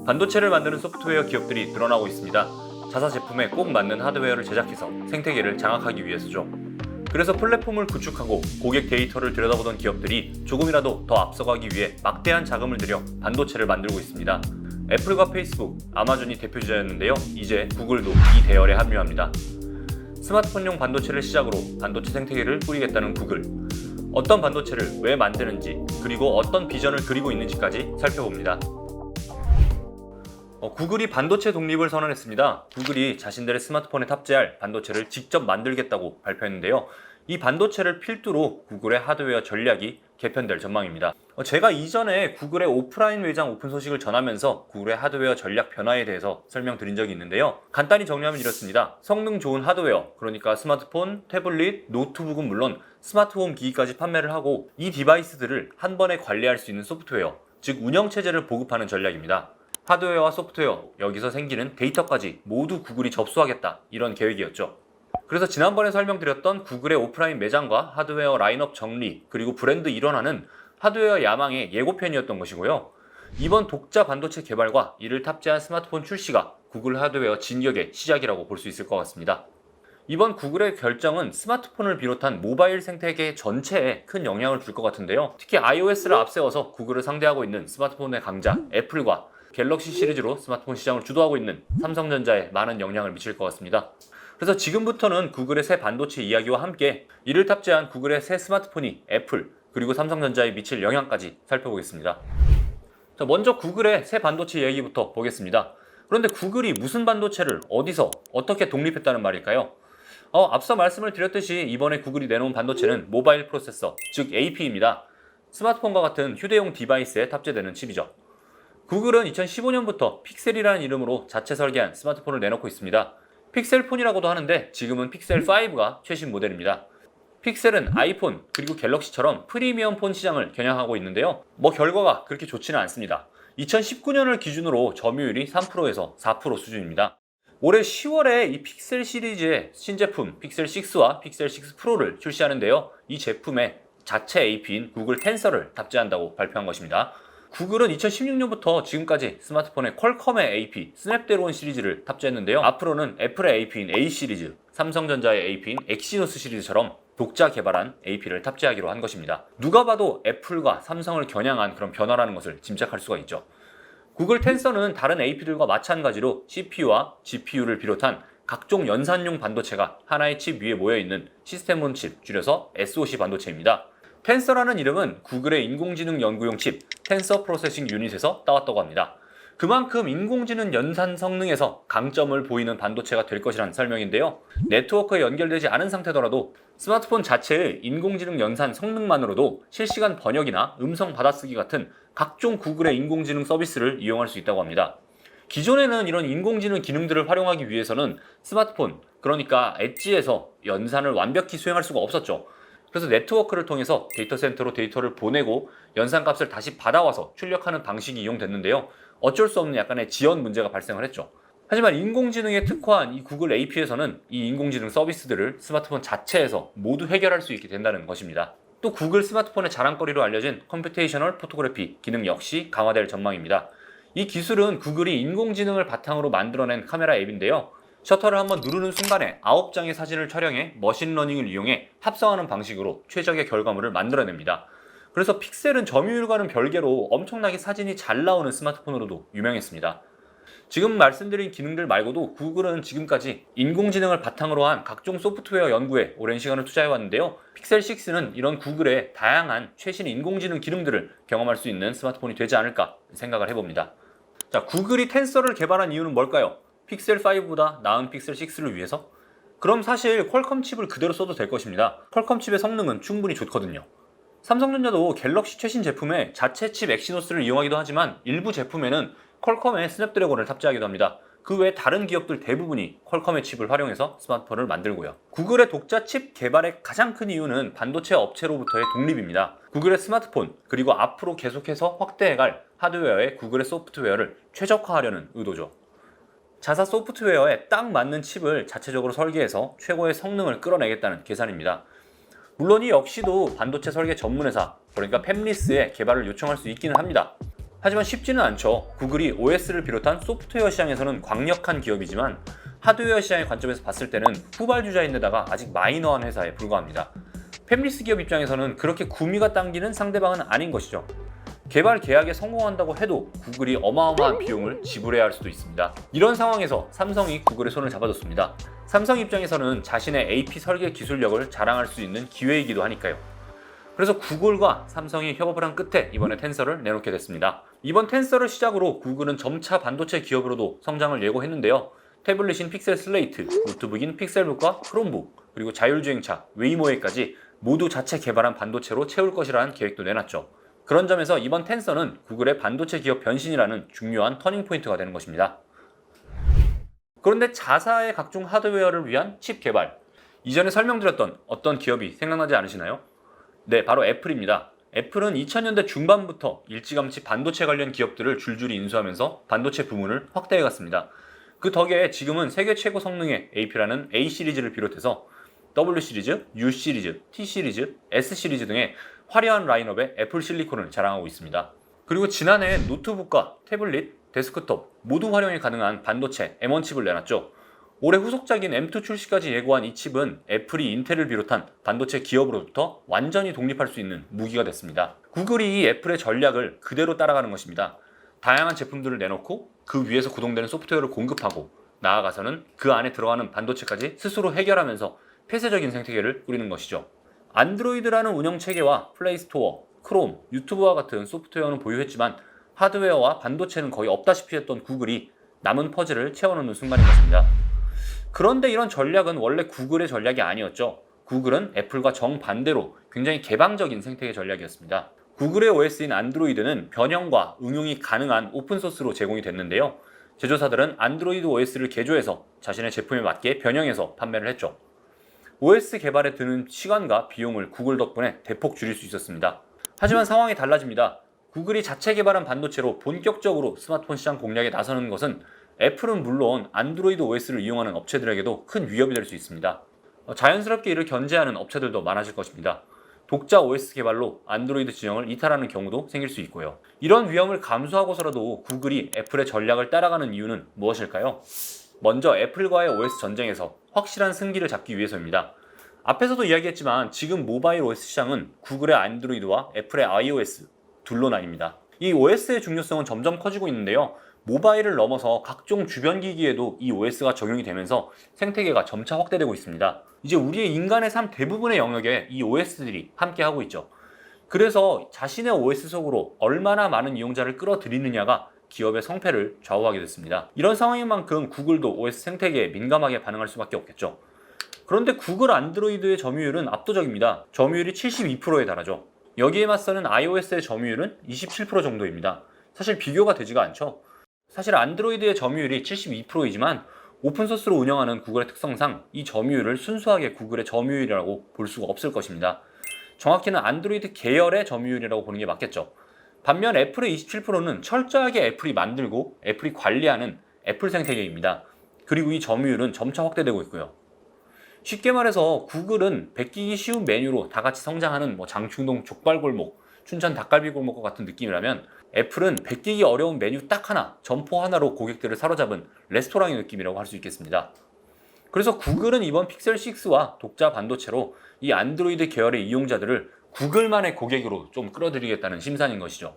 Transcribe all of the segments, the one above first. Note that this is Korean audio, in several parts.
반도체를 만드는 소프트웨어 기업들이 늘어나고 있습니다. 자사 제품에 꼭 맞는 하드웨어를 제작해서 생태계를 장악하기 위해서죠. 그래서 플랫폼을 구축하고 고객 데이터를 들여다보던 기업들이 조금이라도 더 앞서가기 위해 막대한 자금을 들여 반도체를 만들고 있습니다. 애플과 페이스북, 아마존이 대표주자였는데요. 이제 구글도 이 대열에 합류합니다. 스마트폰용 반도체를 시작으로 반도체 생태계를 꾸리겠다는 구글. 어떤 반도체를 왜 만드는지, 그리고 어떤 비전을 그리고 있는지까지 살펴봅니다. 구글이 반도체 독립을 선언했습니다. 구글이 자신들의 스마트폰에 탑재할 반도체를 직접 만들겠다고 발표했는데요. 이 반도체를 필두로 구글의 하드웨어 전략이 개편될 전망입니다. 제가 이전에 구글의 오프라인 매장 오픈 소식을 전하면서 구글의 하드웨어 전략 변화에 대해서 설명드린 적이 있는데요. 간단히 정리하면 이렇습니다. 성능 좋은 하드웨어, 그러니까 스마트폰, 태블릿, 노트북은 물론 스마트홈 기기까지 판매를 하고 이 디바이스들을 한 번에 관리할 수 있는 소프트웨어, 즉 운영체제를 보급하는 전략입니다. 하드웨어와 소프트웨어, 여기서 생기는 데이터까지 모두 구글이 접수하겠다, 이런 계획이었죠. 그래서 지난번에 설명드렸던 구글의 오프라인 매장과 하드웨어 라인업 정리, 그리고 브랜드 일원화는 하드웨어 야망의 예고편이었던 것이고요. 이번 독자 반도체 개발과 이를 탑재한 스마트폰 출시가 구글 하드웨어 진격의 시작이라고 볼 수 있을 것 같습니다. 이번 구글의 결정은 스마트폰을 비롯한 모바일 생태계 전체에 큰 영향을 줄 것 같은데요. 특히 iOS를 앞세워서 구글을 상대하고 있는 스마트폰의 강자 애플과 갤럭시 시리즈로 스마트폰 시장을 주도하고 있는 삼성전자에 많은 영향을 미칠 것 같습니다. 그래서 지금부터는 구글의 새 반도체 이야기와 함께 이를 탑재한 구글의 새 스마트폰이 애플 그리고 삼성전자에 미칠 영향까지 살펴보겠습니다. 자, 먼저 구글의 새 반도체 이야기부터 보겠습니다. 그런데 구글이 무슨 반도체를 어디서 어떻게 독립했다는 말일까요? 앞서 말씀을 드렸듯이 이번에 구글이 내놓은 반도체는 모바일 프로세서, 즉 AP입니다. 스마트폰과 같은 휴대용 디바이스에 탑재되는 칩이죠. 구글은 2015년부터 픽셀이라는 이름으로 자체 설계한 스마트폰을 내놓고 있습니다. 픽셀폰이라고도 하는데 지금은 픽셀5가 최신 모델입니다. 픽셀은 아이폰 그리고 갤럭시처럼 프리미엄 폰 시장을 겨냥하고 있는데요. 결과가 그렇게 좋지는 않습니다. 2019년을 기준으로 점유율이 3%에서 4% 수준입니다. 올해 10월에 이 픽셀 시리즈의 신제품 픽셀6와 픽셀6 프로를 출시하는데요. 이 제품에 자체 AP인 구글 텐서를 탑재한다고 발표한 것입니다. 구글은 2016년부터 지금까지 스마트폰에 퀄컴의 AP, 스냅드래곤 시리즈를 탑재했는데요. 앞으로는 애플의 AP인 A 시리즈, 삼성전자의 AP인 엑시노스 시리즈처럼 독자 개발한 AP를 탑재하기로 한 것입니다. 누가 봐도 애플과 삼성을 겨냥한 그런 변화라는 것을 짐작할 수가 있죠. 구글 텐서는 다른 AP들과 마찬가지로 CPU와 GPU를 비롯한 각종 연산용 반도체가 하나의 칩 위에 모여있는 시스템온 칩, 줄여서 SoC 반도체입니다. 텐서라는 이름은 구글의 인공지능 연구용 칩 텐서 프로세싱 유닛에서 따왔다고 합니다. 그만큼 인공지능 연산 성능에서 강점을 보이는 반도체가 될 것이라는 설명인데요. 네트워크에 연결되지 않은 상태더라도 스마트폰 자체의 인공지능 연산 성능만으로도 실시간 번역이나 음성 받아쓰기 같은 각종 구글의 인공지능 서비스를 이용할 수 있다고 합니다. 기존에는 이런 인공지능 기능들을 활용하기 위해서는 스마트폰, 그러니까 엣지에서 연산을 완벽히 수행할 수가 없었죠. 그래서 네트워크를 통해서 데이터 센터로 데이터를 보내고 연산값을 다시 받아와서 출력하는 방식이 이용됐는데요. 어쩔 수 없는 약간의 지연 문제가 발생을 했죠. 하지만 인공지능에 특화한 이 구글 AP에서는 이 인공지능 서비스들을 스마트폰 자체에서 모두 해결할 수 있게 된다는 것입니다. 또 구글 스마트폰의 자랑거리로 알려진 컴퓨테이셔널 포토그래피 기능 역시 강화될 전망입니다. 이 기술은 구글이 인공지능을 바탕으로 만들어낸 카메라 앱인데요. 셔터를 한번 누르는 순간에 9장의 사진을 촬영해 머신러닝을 이용해 합성하는 방식으로 최적의 결과물을 만들어냅니다. 그래서 픽셀은 점유율과는 별개로 엄청나게 사진이 잘 나오는 스마트폰으로도 유명했습니다. 지금 말씀드린 기능들 말고도 구글은 지금까지 인공지능을 바탕으로 한 각종 소프트웨어 연구에 오랜 시간을 투자해왔는데요. 픽셀6는 이런 구글의 다양한 최신 인공지능 기능들을 경험할 수 있는 스마트폰이 되지 않을까 생각을 해봅니다. 자, 구글이 텐서를 개발한 이유는 뭘까요? 픽셀5보다 나은 픽셀6를 위해서? 그럼 사실 퀄컴 칩을 그대로 써도 될 것입니다. 퀄컴 칩의 성능은 충분히 좋거든요. 삼성전자도 갤럭시 최신 제품에 자체 칩 엑시노스를 이용하기도 하지만 일부 제품에는 퀄컴의 스냅드래곤을 탑재하기도 합니다. 그 외 다른 기업들 대부분이 퀄컴의 칩을 활용해서 스마트폰을 만들고요. 구글의 독자 칩 개발의 가장 큰 이유는 반도체 업체로부터의 독립입니다. 구글의 스마트폰, 그리고 앞으로 계속해서 확대해갈 하드웨어에 구글의 소프트웨어를 최적화하려는 의도죠. 자사 소프트웨어에 딱 맞는 칩을 자체적으로 설계해서 최고의 성능을 끌어내겠다는 계산입니다. 물론 이 역시도 반도체 설계 전문회사, 그러니까 팹리스의 개발을 요청할 수 있기는 합니다. 하지만 쉽지는 않죠. 구글이 OS를 비롯한 소프트웨어 시장에서는 강력한 기업이지만 하드웨어 시장의 관점에서 봤을 때는 후발주자인데다가 아직 마이너한 회사에 불과합니다. 팹리스 기업 입장에서는 그렇게 구미가 당기는 상대방은 아닌 것이죠. 개발 계약에 성공한다고 해도 구글이 어마어마한 비용을 지불해야 할 수도 있습니다. 이런 상황에서 삼성이 구글의 손을 잡아줬습니다. 삼성 입장에서는 자신의 AP 설계 기술력을 자랑할 수 있는 기회이기도 하니까요. 그래서 구글과 삼성이 협업을 한 끝에 이번에 텐서를 내놓게 됐습니다. 이번 텐서를 시작으로 구글은 점차 반도체 기업으로도 성장을 예고했는데요. 태블릿인 픽셀 슬레이트, 노트북인 픽셀북과 크롬북, 그리고 자율주행차, 웨이모에까지 모두 자체 개발한 반도체로 채울 것이라는 계획도 내놨죠. 그런 점에서 이번 텐서는 구글의 반도체 기업 변신이라는 중요한 터닝포인트가 되는 것입니다. 그런데 자사의 각종 하드웨어를 위한 칩 개발, 이전에 설명드렸던 어떤 기업이 생각나지 않으시나요? 네, 바로 애플입니다. 애플은 2000년대 중반부터 일찌감치 반도체 관련 기업들을 줄줄이 인수하면서 반도체 부문을 확대해갔습니다. 그 덕에 지금은 세계 최고 성능의 AP라는 A 시리즈를 비롯해서 W 시리즈, U 시리즈, T 시리즈, S 시리즈 등의 화려한 라인업의 애플 실리콘을 자랑하고 있습니다. 그리고 지난해 노트북과 태블릿, 데스크톱 모두 활용이 가능한 반도체 M1 칩을 내놨죠. 올해 후속작인 M2 출시까지 예고한 이 칩은 애플이 인텔을 비롯한 반도체 기업으로부터 완전히 독립할 수 있는 무기가 됐습니다. 구글이 이 애플의 전략을 그대로 따라가는 것입니다. 다양한 제품들을 내놓고 그 위에서 구동되는 소프트웨어를 공급하고 나아가서는 그 안에 들어가는 반도체까지 스스로 해결하면서 폐쇄적인 생태계를 꾸리는 것이죠. 안드로이드라는 운영체계와 플레이스토어, 크롬, 유튜브와 같은 소프트웨어는 보유했지만 하드웨어와 반도체는 거의 없다시피 했던 구글이 남은 퍼즐을 채워넣는 순간인 것입니다. 그런데 이런 전략은 원래 구글의 전략이 아니었죠. 구글은 애플과 정반대로 굉장히 개방적인 생태계 전략이었습니다. 구글의 OS인 안드로이드는 변형과 응용이 가능한 오픈소스로 제공이 됐는데요. 제조사들은 안드로이드 OS를 개조해서 자신의 제품에 맞게 변형해서 판매를 했죠. OS 개발에 드는 시간과 비용을 구글 덕분에 대폭 줄일 수 있었습니다. 하지만 상황이 달라집니다. 구글이 자체 개발한 반도체로 본격적으로 스마트폰 시장 공략에 나서는 것은 애플은 물론 안드로이드 OS를 이용하는 업체들에게도 큰 위협이 될 수 있습니다. 자연스럽게 이를 견제하는 업체들도 많아질 것입니다. 독자 OS 개발로 안드로이드 진영을 이탈하는 경우도 생길 수 있고요. 이런 위험을 감수하고서라도 구글이 애플의 전략을 따라가는 이유는 무엇일까요? 먼저 애플과의 OS 전쟁에서 확실한 승기를 잡기 위해서입니다. 앞에서도 이야기했지만 지금 모바일 OS 시장은 구글의 안드로이드와 애플의 iOS 둘로 나뉩니다. 이 OS의 중요성은 점점 커지고 있는데요. 모바일을 넘어서 각종 주변 기기에도 이 OS가 적용이 되면서 생태계가 점차 확대되고 있습니다. 이제 우리의 인간의 삶 대부분의 영역에 이 OS들이 함께하고 있죠. 그래서 자신의 OS 속으로 얼마나 많은 이용자를 끌어들이느냐가 기업의 성패를 좌우하게 됐습니다. 이런 상황인 만큼 구글도 OS 생태계에 민감하게 반응할 수밖에 없겠죠. 그런데 구글 안드로이드의 점유율은 압도적입니다. 점유율이 72%에 달하죠. 여기에 맞서는 iOS의 점유율은 27% 정도입니다. 사실 비교가 되지가 않죠. 사실 안드로이드의 점유율이 72%이지만 오픈소스로 운영하는 구글의 특성상 이 점유율을 순수하게 구글의 점유율이라고 볼 수가 없을 것입니다. 정확히는 안드로이드 계열의 점유율이라고 보는 게 맞겠죠. 반면 애플의 27%는 철저하게 애플이 만들고 애플이 관리하는 애플 생태계입니다. 그리고 이 점유율은 점차 확대되고 있고요. 쉽게 말해서 구글은 베끼기 쉬운 메뉴로 다 같이 성장하는 장충동 족발골목, 춘천 닭갈비골목과 같은 느낌이라면 애플은 베끼기 어려운 메뉴 딱 하나, 점포 하나로 고객들을 사로잡은 레스토랑의 느낌이라고 할 수 있겠습니다. 그래서 구글은 이번 픽셀 6와 독자 반도체로 이 안드로이드 계열의 이용자들을 구글만의 고객으로 좀 끌어들이겠다는 심산인 것이죠.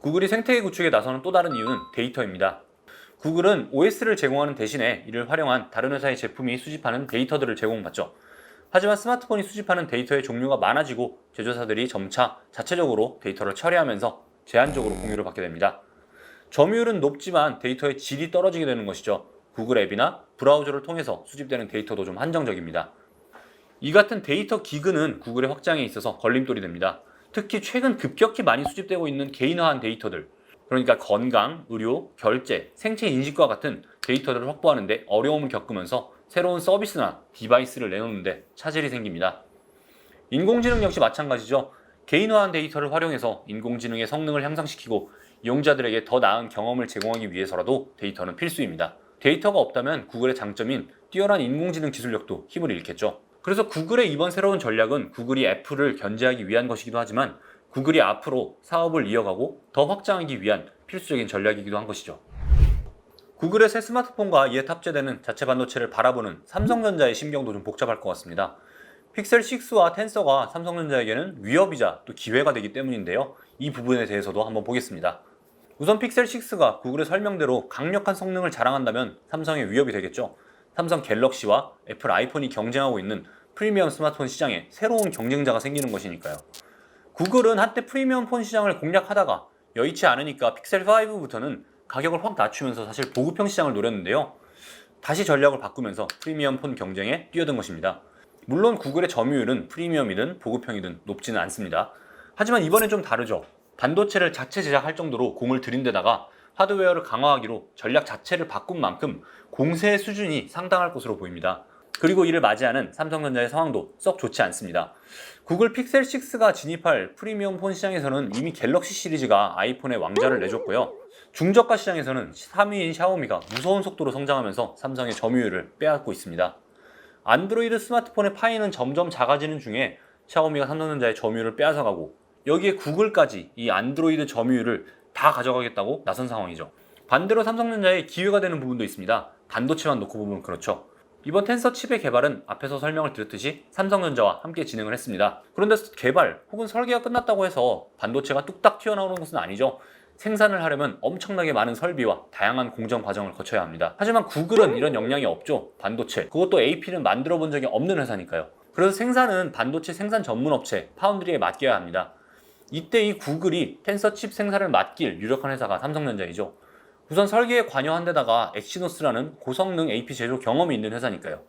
구글이 생태계 구축에 나서는 또 다른 이유는 데이터입니다. 구글은 OS를 제공하는 대신에 이를 활용한 다른 회사의 제품이 수집하는 데이터들을 제공받죠. 하지만 스마트폰이 수집하는 데이터의 종류가 많아지고 제조사들이 점차 자체적으로 데이터를 처리하면서 제한적으로 공유를 받게 됩니다. 점유율은 높지만 데이터의 질이 떨어지게 되는 것이죠. 구글 앱이나 브라우저를 통해서 수집되는 데이터도 좀 한정적입니다. 이 같은 데이터 기근은 구글의 확장에 있어서 걸림돌이 됩니다. 특히 최근 급격히 많이 수집되고 있는 개인화한 데이터들, 그러니까 건강, 의료, 결제, 생체 인식과 같은 데이터들을 확보하는데 어려움을 겪으면서 새로운 서비스나 디바이스를 내놓는데 차질이 생깁니다. 인공지능 역시 마찬가지죠. 개인화한 데이터를 활용해서 인공지능의 성능을 향상시키고 이용자들에게 더 나은 경험을 제공하기 위해서라도 데이터는 필수입니다. 데이터가 없다면 구글의 장점인 뛰어난 인공지능 기술력도 힘을 잃겠죠. 그래서 구글의 이번 새로운 전략은 구글이 애플을 견제하기 위한 것이기도 하지만 구글이 앞으로 사업을 이어가고 더 확장하기 위한 필수적인 전략이기도 한 것이죠. 구글의 새 스마트폰과 이에 탑재되는 자체 반도체를 바라보는 삼성전자의 심경도 좀 복잡할 것 같습니다. 픽셀 6와 텐서가 삼성전자에게는 위협이자 또 기회가 되기 때문인데요. 이 부분에 대해서도 한번 보겠습니다. 우선 픽셀 6가 구글의 설명대로 강력한 성능을 자랑한다면 삼성의 위협이 되겠죠. 삼성 갤럭시와 애플 아이폰이 경쟁하고 있는 프리미엄 스마트폰 시장에 새로운 경쟁자가 생기는 것이니까요. 구글은 한때 프리미엄 폰 시장을 공략하다가 여의치 않으니까 픽셀 5부터는 가격을 확 낮추면서 사실 보급형 시장을 노렸는데요. 다시 전략을 바꾸면서 프리미엄 폰 경쟁에 뛰어든 것입니다. 물론 구글의 점유율은 프리미엄이든 보급형이든 높지는 않습니다. 하지만 이번엔 좀 다르죠. 반도체를 자체 제작할 정도로 공을 들인 데다가 하드웨어를 강화하기로 전략 자체를 바꾼 만큼 공세의 수준이 상당할 것으로 보입니다. 그리고 이를 맞이하는 삼성전자의 상황도 썩 좋지 않습니다. 구글 픽셀 6가 진입할 프리미엄 폰 시장에서는 이미 갤럭시 시리즈가 아이폰의 왕좌를 내줬고요. 중저가 시장에서는 3위인 샤오미가 무서운 속도로 성장하면서 삼성의 점유율을 빼앗고 있습니다. 안드로이드 스마트폰의 파이는 점점 작아지는 중에 샤오미가 삼성전자의 점유율을 빼앗아가고 여기에 구글까지 이 안드로이드 점유율을 다 가져가겠다고 나선 상황이죠. 반대로 삼성전자의 기회가 되는 부분도 있습니다. 반도체만 놓고 보면 그렇죠. 이번 텐서 칩의 개발은 앞에서 설명을 드렸듯이 삼성전자와 함께 진행을 했습니다. 그런데 개발 혹은 설계가 끝났다고 해서 반도체가 뚝딱 튀어나오는 것은 아니죠. 생산을 하려면 엄청나게 많은 설비와 다양한 공정 과정을 거쳐야 합니다. 하지만 구글은 이런 역량이 없죠. 반도체, 그것도 AP는 만들어 본 적이 없는 회사니까요. 그래서 생산은 반도체 생산 전문 업체 파운드리에 맡겨야 합니다. 이때 이 구글이 텐서 칩 생산을 맡길 유력한 회사가 삼성전자이죠. 우선 설계에 관여한 데다가 엑시노스라는 고성능 AP 제조 경험이 있는 회사니까요.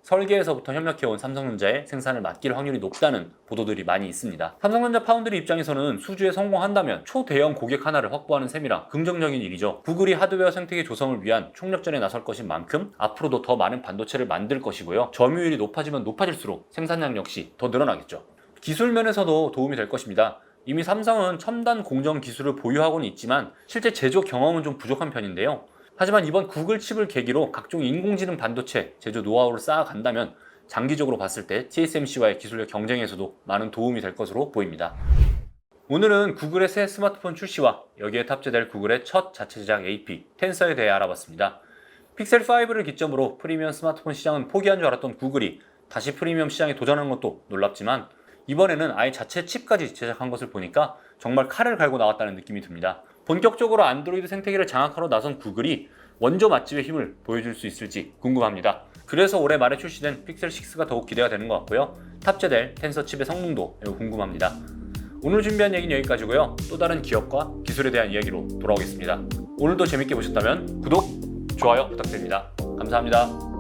설계에서부터 협력해온 삼성전자의 생산을 맡길 확률이 높다는 보도들이 많이 있습니다. 삼성전자 파운드리 입장에서는 수주에 성공한다면 초대형 고객 하나를 확보하는 셈이라 긍정적인 일이죠. 구글이 하드웨어 생태계 조성을 위한 총력전에 나설 것인 만큼 앞으로도 더 많은 반도체를 만들 것이고요. 점유율이 높아지면 높아질수록 생산량 역시 더 늘어나겠죠. 기술 면에서도 도움이 될 것입니다. 이미 삼성은 첨단 공정 기술을 보유하고는 있지만 실제 제조 경험은 좀 부족한 편인데요. 하지만 이번 구글 칩을 계기로 각종 인공지능 반도체 제조 노하우를 쌓아간다면 장기적으로 봤을 때 TSMC와의 기술력 경쟁에서도 많은 도움이 될 것으로 보입니다. 오늘은 구글의 새 스마트폰 출시와 여기에 탑재될 구글의 첫 자체 제작 AP, 텐서에 대해 알아봤습니다. 픽셀 5를 기점으로 프리미엄 스마트폰 시장은 포기한 줄 알았던 구글이 다시 프리미엄 시장에 도전하는 것도 놀랍지만 이번에는 아예 자체 칩까지 제작한 것을 보니까 정말 칼을 갈고 나왔다는 느낌이 듭니다. 본격적으로 안드로이드 생태계를 장악하러 나선 구글이 원조 맛집의 힘을 보여줄 수 있을지 궁금합니다. 그래서 올해 말에 출시된 픽셀 6가 더욱 기대가 되는 것 같고요. 탑재될 텐서 칩의 성능도 매우 궁금합니다. 오늘 준비한 얘기는 여기까지고요. 또 다른 기업과 기술에 대한 이야기로 돌아오겠습니다. 오늘도 재밌게 보셨다면 구독, 좋아요 부탁드립니다. 감사합니다.